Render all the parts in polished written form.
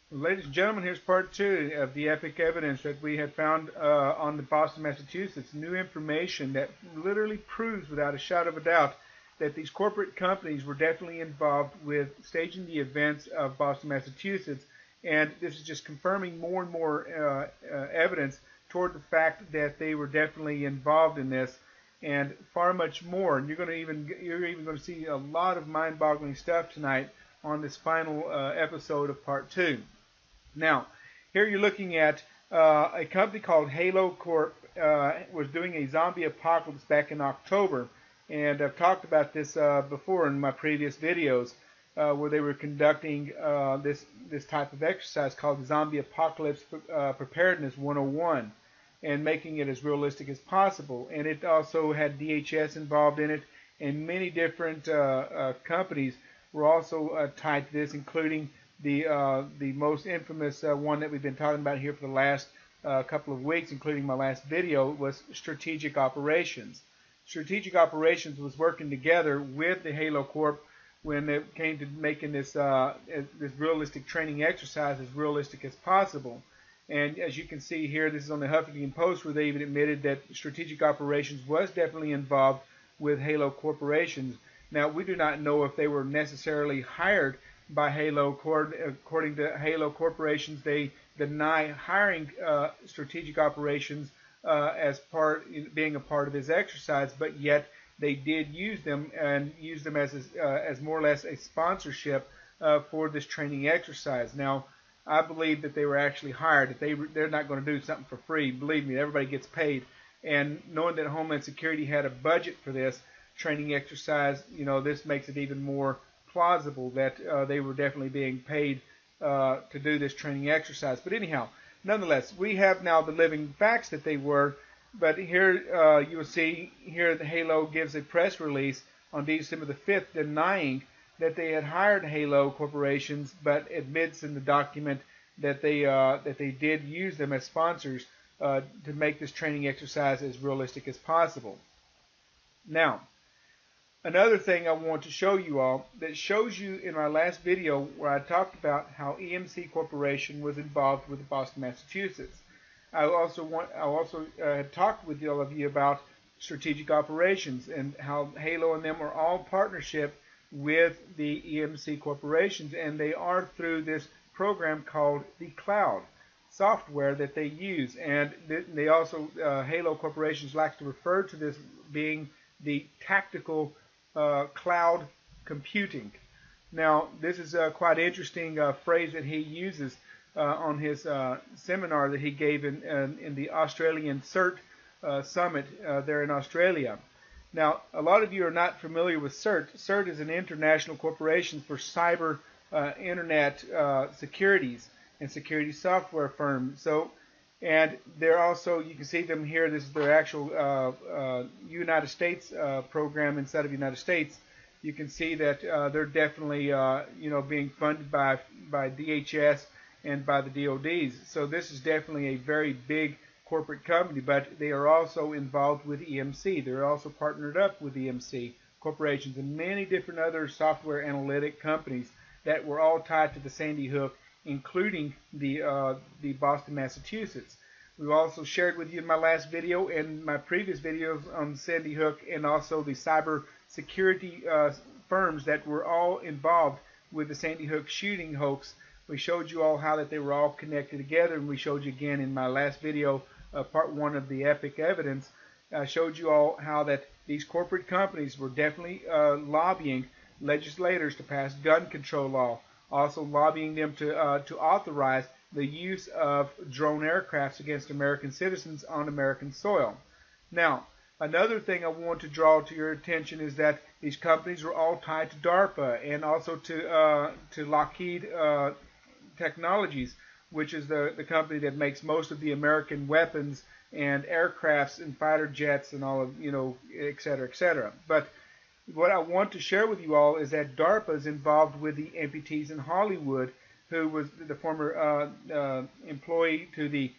Ladies and gentlemen, here's part two of the epic evidence that we had found on the Boston, Massachusetts. New information that literally proves without a shadow of a doubt that these corporate companies were definitely involved with staging the events of Boston, Massachusetts. And this is just confirming more and more evidence toward the fact that they were definitely involved in this, and far much more. And you're even going to see a lot of mind-boggling stuff tonight on this final episode of part two. Now, here you're looking at a company called Halo Corp was doing a zombie apocalypse back in October, and I've talked about this before in my previous videos, where they were conducting this type of exercise called the Zombie Apocalypse Preparedness 101, and making it as realistic as possible. And it also had DHS involved in it, and many different companies were also tied to this, including the most infamous one that we've been talking about here for the last couple of weeks, including my last video, was Strategic Operations. Strategic Operations was working together with the Halo Corp when it came to making this realistic training exercise as realistic as possible. And as you can see here, this is on the Huffington Post, where they even admitted that Strategic Operations was definitely involved with Halo Corporations. Now, we do not know if they were necessarily hired by Halo. According to Halo Corporations, they deny hiring Strategic Operations as being a part of this exercise, but yet they did use them and use them as more or less a sponsorship for this training exercise. Now, I believe that they were actually hired. That they're not going to do something for free. Believe me, everybody gets paid. And knowing that Homeland Security had a budget for this training exercise, this makes it even more plausible that they were definitely being paid to do this training exercise. But anyhow, nonetheless, we have now the living facts that they were. But here you will see here the Halo gives a press release on December the 5th denying that they had hired Halo Corporations, but admits in the document that they did use them as sponsors to make this training exercise as realistic as possible. Now, another thing I want to show you all that shows you in my last video where I talked about how EMC Corporation was involved with Boston, Massachusetts. I also talked with all of you about Strategic Operations and how Halo and them are all partnership with the EMC Corporations, and they are through this program called the Cloud software that they use. And they also, Halo Corporations likes to refer to this being the tactical cloud computing. Now, this is a quite interesting phrase that he uses on his seminar that he gave in the Australian C.E.R.T summit there in Australia. Now, a lot of you are not familiar with C.E.R.T. C.E.R.T is an international corporation for cyber internet securities and security software firms. And they're also, you can see them here, this is their actual United States program inside of the United States. You can see that they're definitely being funded by DHS and by the DODs. So this is definitely a very big corporate company, but they are also involved with EMC. They're also partnered up with EMC Corporations and many different other software analytic companies that were all tied to the Sandy Hook, including the Boston, Massachusetts. We've also shared with you in my last video and my previous videos on Sandy Hook and also the cyber security firms that were all involved with the Sandy Hook shooting hoax. We showed you all how that they were all connected together, and we showed you again in my last video, part one of the epic evidence. I showed you all how that these corporate companies were definitely lobbying legislators to pass gun control law, also lobbying them to authorize the use of drone aircrafts against American citizens on American soil. Now, another thing I want to draw to your attention is that these companies were all tied to DARPA and also to Lockheed Technologies, which is the company that makes most of the American weapons and aircrafts and fighter jets and all of, et cetera, et cetera. But what I want to share with you all is that DARPA is involved with the amputees in Hollywood, who was the former employee to the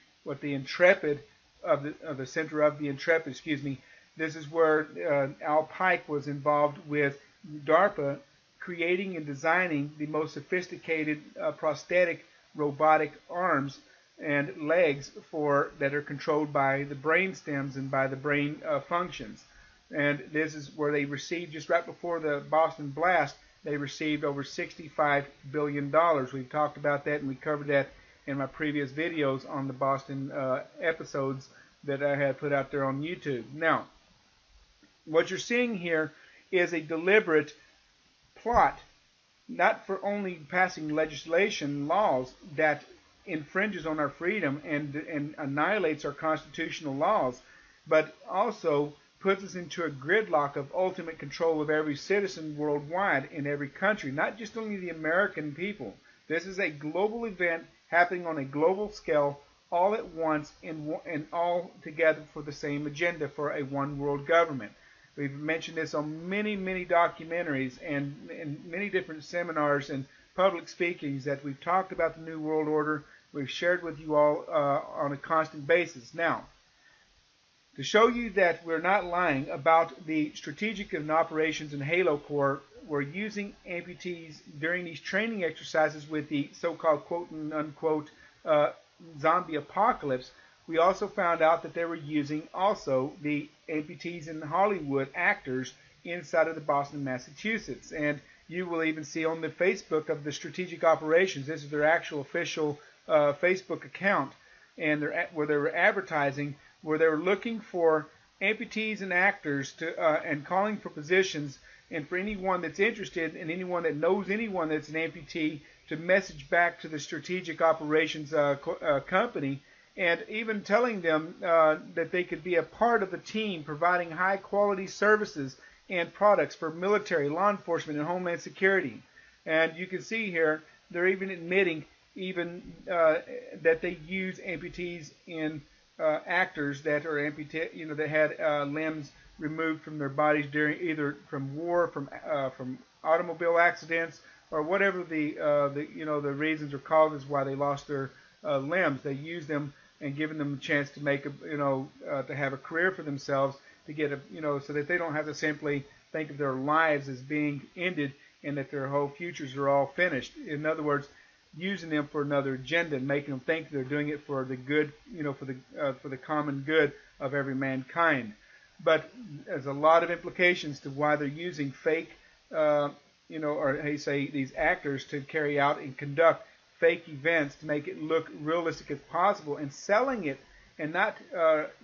Intrepid of the center of the Intrepid. Excuse me. This is where Al Pike was involved with DARPA, creating and designing the most sophisticated prosthetic robotic arms and legs that are controlled by the brain stems and by the brain functions. And this is where they received, just right before the Boston blast, they received over $65 billion. We've talked about that, and we covered that in my previous videos on the Boston episodes that I had put out there on YouTube. Now, what you're seeing here is a deliberate plot, not for only passing legislation, laws that infringes on our freedom and annihilates our constitutional laws, but also puts us into a gridlock of ultimate control of every citizen worldwide in every country, not just only the American people. This is a global event happening on a global scale, all at once and all together for the same agenda, for a one world government. We've mentioned this on many, many documentaries and many different seminars and public speakings that we've talked about the New World Order. We've shared with you all on a constant basis. Now, to show you that we're not lying about the strategic and operations in Halo Corps, we're using amputees during these training exercises with the so-called quote-unquote zombie apocalypse. We also found out that they were using also the amputees in Hollywood actors inside of the Boston, Massachusetts. And you will even see on the Facebook of the strategic operations, this is their actual official Facebook account, and where they were advertising, where they were looking for amputees and actors to and calling for positions, and for anyone that's interested and anyone that knows anyone that's an amputee to message back to the strategic operations company, and even telling them that they could be a part of the team providing high quality services and products for military, law enforcement, and homeland security. And you can see here they're even admitting that they use amputees in actors that are amputee, that had limbs removed from their bodies during either from war, from automobile accidents, or whatever the reasons or causes why they lost their limbs. They use them and giving them a chance to make to have a career for themselves, to get so that they don't have to simply think of their lives as being ended and that their whole futures are all finished. In other words, using them for another agenda and making them think they're doing it for the good, for the common good of every mankind. But there's a lot of implications to why they're using fake, or these actors to carry out and conduct fake events to make it look realistic as possible, and selling it and not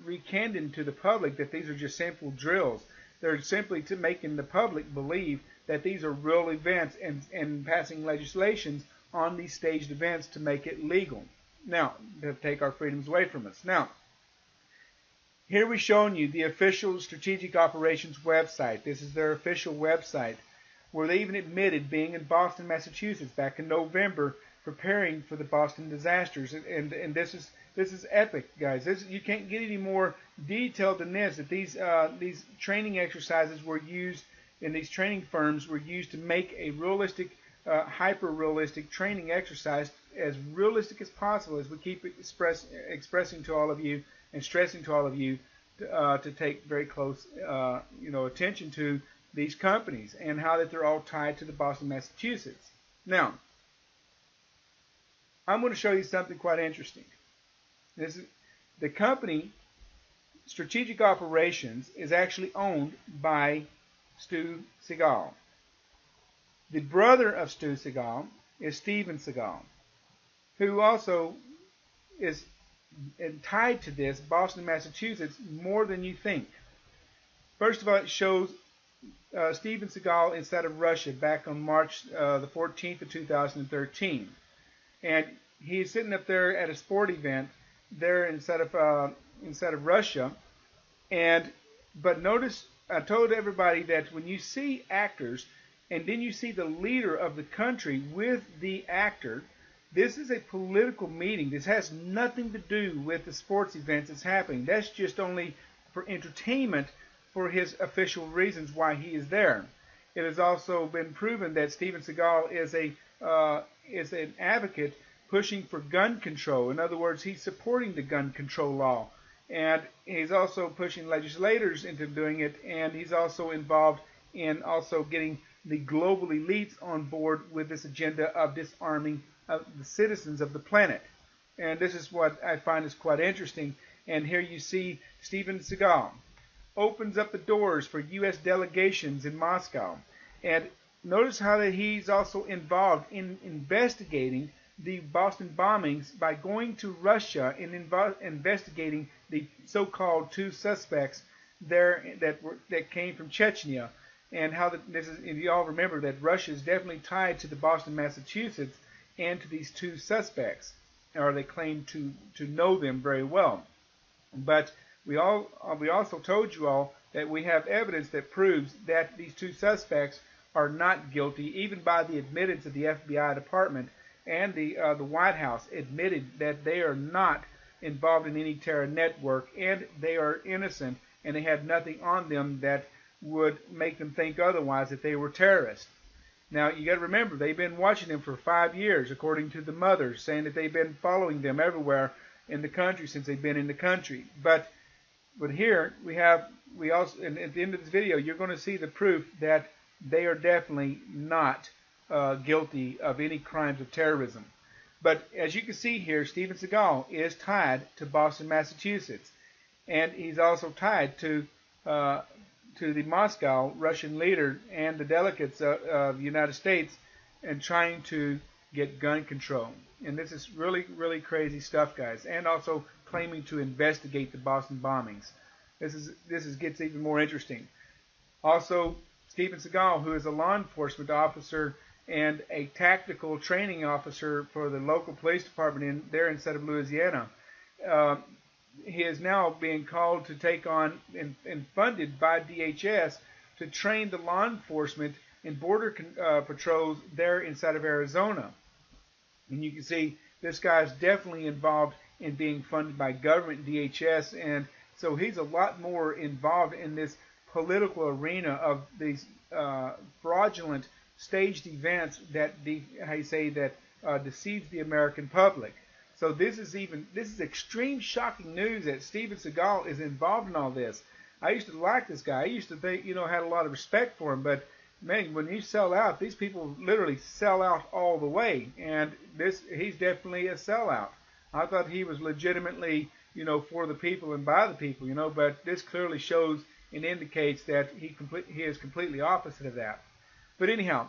recanting to the public that these are just simple drills. They're simply to making the public believe that these are real events and passing legislations on these staged events to make it legal. Now, to take our freedoms away from us. Now, here we've shown you the official Strategic Operations website. This is their official website, where they even admitted being in Boston, Massachusetts back in November, preparing for the Boston disasters. And this is epic, guys. You can't get any more detailed than this. That these training exercises were used, and these training firms were used to make a realistic, hyper-realistic training exercise, as realistic as possible, as we keep expressing to all of you and stressing to all of you to take very close attention to these companies and how that they're all tied to the Boston, Massachusetts. Now, I'm going to show you something quite interesting. This is the company Strategic Operations is actually owned by Seagal. The brother of Seagal is Steven Seagal, who also is tied to this Boston, Massachusetts more than you think. First of all, it shows Steven Seagal inside of Russia back on March the 14th of 2013. And he's sitting up there at a sport event there inside of Russia. But notice, I told everybody that when you see actors and then you see the leader of the country with the actor, this is a political meeting. This has nothing to do with the sports events that's happening. That's just only for entertainment, for his official reasons why he is there. It has also been proven that Steven Seagal is an advocate pushing for gun control. In other words, he's supporting the gun control law. And he's also pushing legislators into doing it. And he's also involved in also getting the global elites on board with this agenda of disarming the citizens of the planet. And this is what I find is quite interesting. And here you see Steven Seagal opens up the doors for U.S. delegations in Moscow. And notice how that he's also involved in investigating the Boston bombings by going to Russia and investigating the so-called two suspects there that came from Chechnya. And how this is, if you all remember that Russia is definitely tied to the Boston, Massachusetts, and to these two suspects, or they claim to know them very well. But we also told you all that we have evidence that proves that these two suspects are not guilty, even by the admittance of the FBI department, and the White House admitted that they are not involved in any terror network, and they are innocent, and they had nothing on them that would make them think otherwise, that they were terrorists. Now, you got to remember, they've been watching them for 5 years, according to the mothers, saying that they've been following them everywhere in the country since they've been in the country. But here we also, and at the end of this video, you're going to see the proof that they are definitely not guilty of any crimes of terrorism. But as you can see here, Steven Seagal is tied to Boston, Massachusetts, and he's also tied to the Moscow Russian leader and the delegates of the United States, and trying to get gun control. And this is really, really crazy stuff, guys. And also claiming to investigate the Boston bombings. This gets even more interesting. Also, Steven Seagal, who is a law enforcement officer and a tactical training officer for the local police department there inside of Louisiana, he is now being called to take on and funded by DHS to train the law enforcement and border patrols there inside of Arizona. And you can see this guy is definitely involved in being funded by government DHS, and so he's a lot more involved in this political arena of these fraudulent staged events that deceives the American public. So this is extreme shocking news that Steven Seagal is involved in all this. I used to like this guy. I used to think, had a lot of respect for him, but man, when you sell out, these people literally sell out all the way, and he's definitely a sellout. I thought he was legitimately, for the people and by the people, but this clearly shows and indicates that he is completely opposite of that. But anyhow,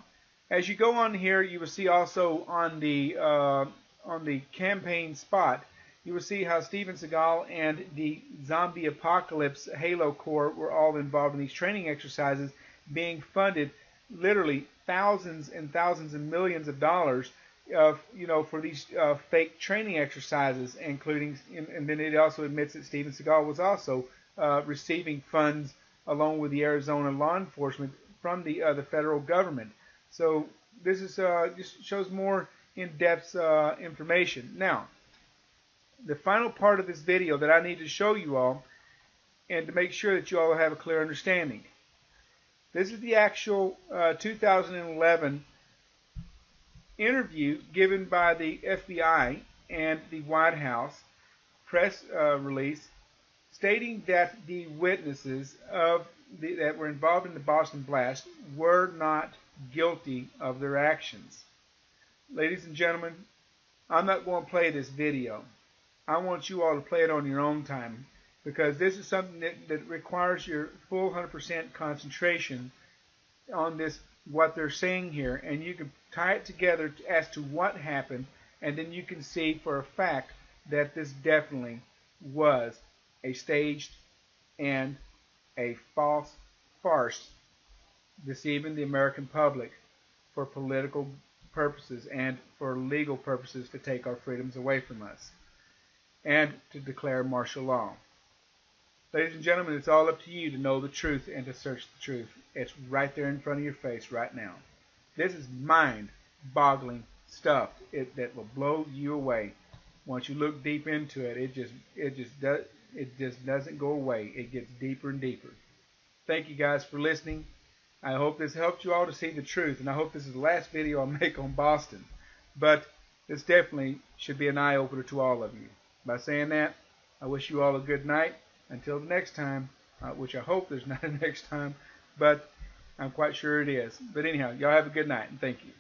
as you go on here, you will see also on the campaign spot, you will see how Steven Seagal and the Zombie Apocalypse Halo Corps were all involved in these training exercises, being funded literally thousands and thousands and millions of dollars for these fake training exercises, including, and then it also admits that Steven Seagal was also receiving funds along with the Arizona law enforcement from the federal government. So this is just shows more in-depth information. Now, the final part of this video that I need to show you all, and to make sure that you all have a clear understanding. This is the actual 2011 interview given by the FBI and the White House press release, stating that the witnesses that were involved in the Boston blast were not guilty of their actions. Ladies and gentlemen, I'm not going to play this video. I want you all to play it on your own time, because this is something that requires your full 100% concentration on what they're saying here, and you can tie it together as to what happened, and then you can see for a fact that this definitely was a staged and a false farce deceiving the American public for political purposes and for legal purposes to take our freedoms away from us and to declare martial law. Ladies and gentlemen, it's all up to you to know the truth and to search the truth. It's right there in front of your face right now. This is mind-boggling stuff that will blow you away. Once you look deep into it, it just doesn't go away. It gets deeper and deeper. Thank you guys for listening. I hope this helped you all to see the truth, and I hope this is the last video I make on Boston. But this definitely should be an eye-opener to all of you. By saying that, I wish you all a good night. Until the next time, which I hope there's not a next time, but I'm quite sure it is. But anyhow, y'all have a good night, and thank you.